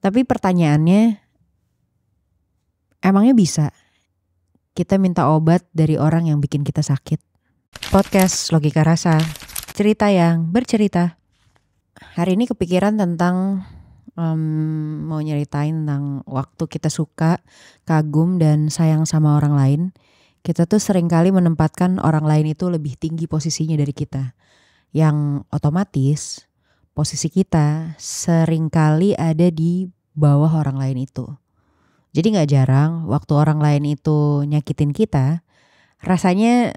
Tapi pertanyaannya, emangnya bisa kita minta obat dari orang yang bikin kita sakit? Podcast Logika Rasa, cerita yang bercerita. Hari ini kepikiran tentang mau nyeritain tentang waktu kita suka, kagum, dan sayang sama orang lain. Kita tuh seringkali menempatkan orang lain itu lebih tinggi posisinya dari kita. Yang otomatis posisi kita seringkali ada di bawah orang lain itu. Jadi gak jarang waktu orang lain itu nyakitin kita, rasanya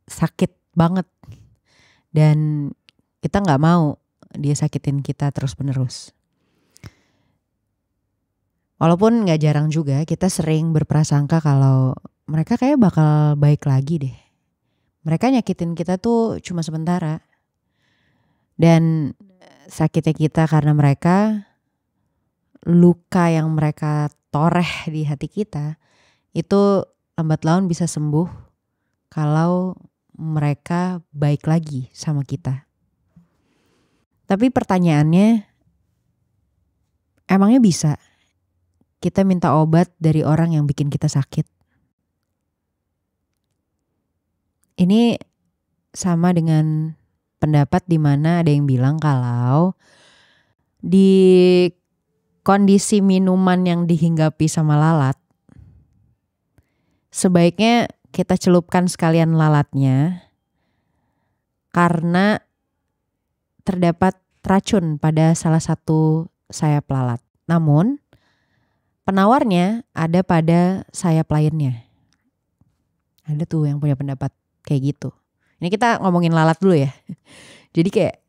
sakit banget. Dan kita gak mau dia sakitin kita terus menerus. Walaupun gak jarang juga kita sering berprasangka kalau mereka kayak bakal baik lagi deh. Mereka nyakitin kita tuh cuma sementara. Dan sakitnya kita karena mereka, luka yang mereka toreh di hati kita, itu lambat laun bisa sembuh kalau mereka baik lagi sama kita. Tapi pertanyaannya, emangnya bisa kita minta obat dari orang yang bikin kita sakit? Ini sama dengan pendapat di mana ada yang bilang kalau di kondisi minuman yang dihinggapi sama lalat, sebaiknya kita celupkan sekalian lalatnya karena terdapat racun pada salah satu sayap lalat. Namun penawarnya ada pada sayap lainnya. Ada tuh yang punya pendapat kayak gitu. Ini kita ngomongin lalat dulu ya. Jadi kayak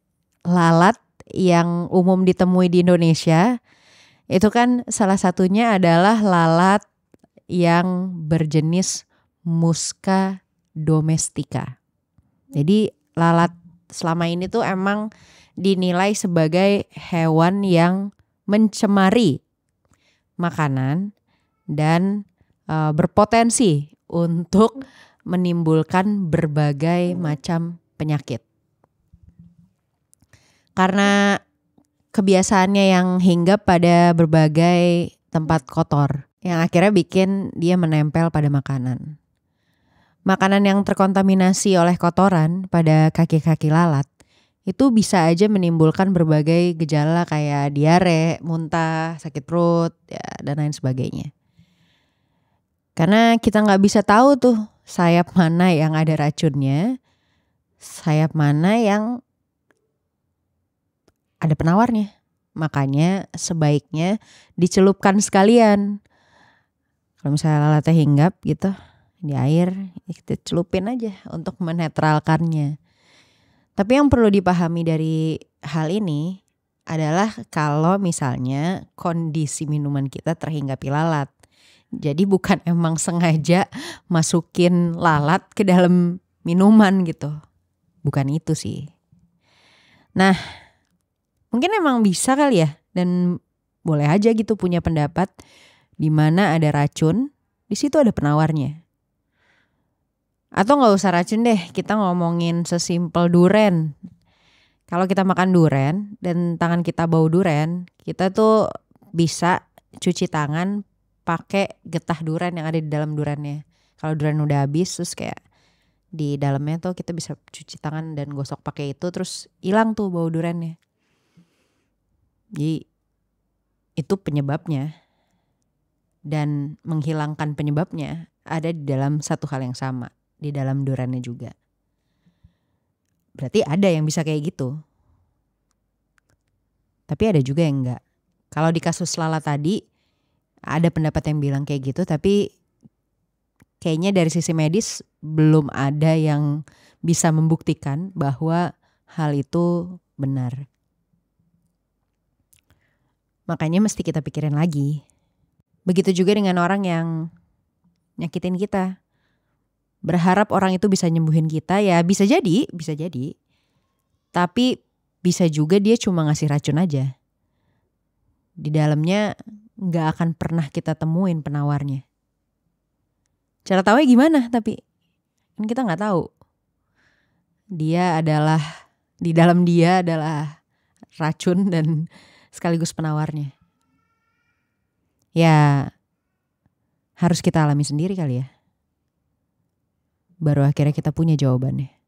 lalat yang umum ditemui di Indonesia itu kan salah satunya adalah lalat yang berjenis Musca domestica. Jadi lalat selama ini tuh emang dinilai sebagai hewan yang mencemari makanan dan berpotensi untuk menimbulkan berbagai macam penyakit. Karena kebiasaannya yang hinggap pada berbagai tempat kotor yang akhirnya bikin dia menempel pada makanan. Makanan yang terkontaminasi oleh kotoran pada kaki-kaki lalat itu bisa aja menimbulkan berbagai gejala kayak diare, muntah, sakit perut, ya, dan lain sebagainya. Karena kita gak bisa tahu tuh sayap mana yang ada racunnya, sayap mana yang ada penawarnya. Makanya sebaiknya dicelupkan sekalian. Kalau misalnya lalatnya hinggap gitu di air, kita celupin aja untuk menetralkannya. Tapi yang perlu dipahami dari hal ini adalah kalau misalnya kondisi minuman kita terhinggapi lalat. Jadi bukan emang sengaja masukin lalat ke dalam minuman gitu. Bukan itu sih. Nah, mungkin emang bisa kali ya, dan boleh aja gitu punya pendapat di mana ada racun, di situ ada penawarnya. Atau nggak usah racun deh, kita ngomongin sesimpel duren. Kalau kita makan duren dan tangan kita bau duren, kita tuh bisa cuci tangan pakai getah duren yang ada di dalam durennya. Kalau duren udah habis, terus kayak di dalamnya tuh kita bisa cuci tangan dan gosok pakai itu, terus hilang tuh bau durennya. Jadi itu penyebabnya, dan menghilangkan penyebabnya ada di dalam satu hal yang sama, di dalam durennya juga. Berarti ada yang bisa kayak gitu. Tapi ada juga yang enggak. Kalau di kasus lalat tadi ada pendapat yang bilang kayak gitu, tapi kayaknya dari sisi medis belum ada yang bisa membuktikan bahwa hal itu benar. Makanya mesti kita pikirin lagi. Begitu juga dengan orang yang nyakitin kita. Berharap orang itu bisa nyembuhin kita, ya bisa jadi. Tapi bisa juga dia cuma ngasih racun aja. Di dalamnya gak akan pernah kita temuin penawarnya. Cara taunya gimana tapi? Kan kita gak tahu. Di dalam dia adalah racun dan sekaligus penawarnya. ya harus kita alami sendiri kali ya. Baru akhirnya kita punya jawabannya.